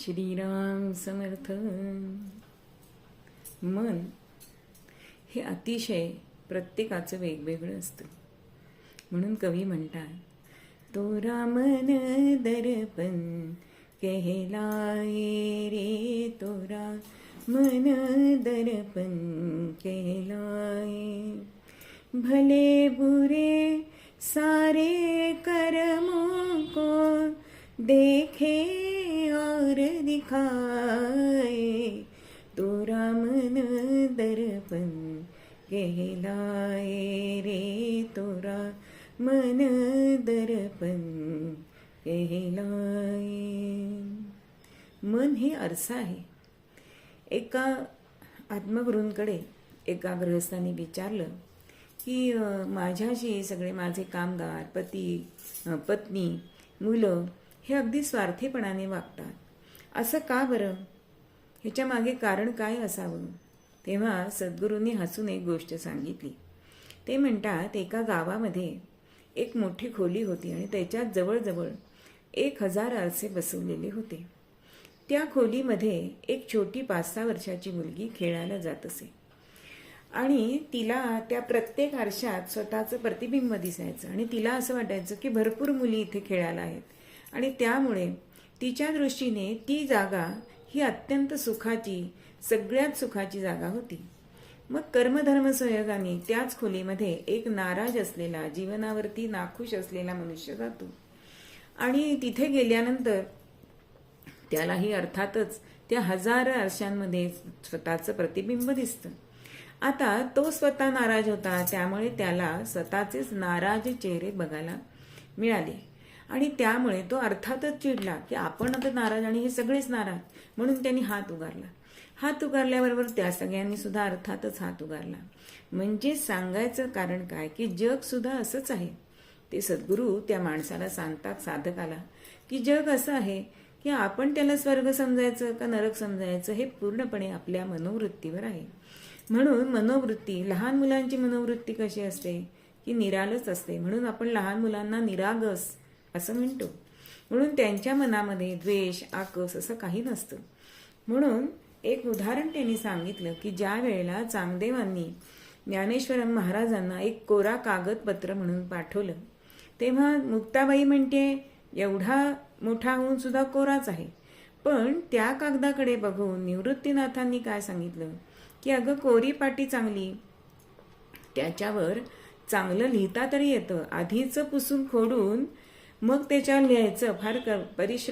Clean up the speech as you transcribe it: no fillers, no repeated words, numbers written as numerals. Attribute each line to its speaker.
Speaker 1: श्रीराम समर्थ. मन हे अतिशय प्रत्येकाचं वेगवेगळं असतं. म्हणून कवी म्हणतात, तोरा मन दर्पण कहलाए रे, तोरा मन दर्पण कहलाए. भले बुरे सारे कर्मों को देखे और दिखाए, तोरा मन दर्पण कहलाए रे, तोरा मन दर्पण कहलाए. मन हे आरसा आहे. एका आत्मगुरूंकडे एका गृहस्थाने विचारलं की माझ्याशी सगळे माझे कामगार, पती, पत्नी, मुलं हे अगदी स्वार्थीपणाने वागतात, असं का बरं? ह्याच्या मागे कारण काय असावं? तेव्हा सद्गुरूंनी हसून एक गोष्ट सांगितली. ते म्हणतात, एका गावामध्ये एक मोठी खोली होती आणि त्याच्यात जवळजवळ 1000 आरसे बसवलेले होते. त्या खोलीमध्ये एक छोटी 5-6 वर्षाची मुलगी खेळायला जात असे आणि तिला त्या प्रत्येक आरशात स्वतःचं प्रतिबिंब दिसायचं आणि तिला असं वाटायचं की भरपूर मुली इथे खेळायला आहेत आणि त्यामुळे तिच्या दृष्टीने ती जागा ही अत्यंत सुखाची, सगळ्यात सुखाची जागा होती. मग कर्मधर्म संयोगाने त्याच खोलीमध्ये एक नाराज असलेला, जीवनावरती नाखुश असलेला मनुष्य जातो आणि तिथे गेल्यानंतर त्यालाही अर्थातच त्या 1000 आरशांमध्ये स्वतःचं प्रतिबिंब दिसतं. आता तो स्वतः नाराज होता, त्यामुळे त्याला स्वतःचेच नाराज चेहरे बघायला मिळाले आणि त्यामुळे तो अर्थातच चिडला की आपण आता नाराज आणि हे सगळेच नाराज. म्हणून त्यांनी हात उगारला. हात उगारल्याबरोबर त्या सगळ्यांनी सुद्धा अर्थातच हात उगारला. म्हणजे सांगायचं कारण काय की जग सुद्धा असंच आहे. ते सद्गुरू त्या माणसाला सांगतात, साधकाला, की जग असं आहे की आपण त्याला स्वर्ग समजायचं का नरक समजायचं हे पूर्णपणे आपल्या मनोवृत्तीवर आहे. म्हणून मनोवृत्ती, लहान मुलांची मनोवृत्ती कशी असते की निरालस असते. म्हणून आपण लहान मुलांना निरागस असं म्हणतो. म्हणून त्यांच्या मनामध्ये द्वेष, आकस असं काही नसतं. म्हणून एक उदाहरण त्यांनी सांगितलं की ज्या वेळेला चांगदेवांनी ज्ञानेश्वर महाराजांना एक कोरा कागदपत्र म्हणून पाठवलं, तेव्हा मुक्ताबाई म्हणते एवढा मोठा होऊन सुद्धा कोराच आहे. पण त्या कागदाकडे बघून निवृत्तीनाथांनी काय सांगितलं की अगं कोरी पाटी चांगली, त्याच्यावर चांगलं लिहिता तरी येतं. आधीच पुसून खोडून मग त्याच्यावर लिहायचं फार परिश्रम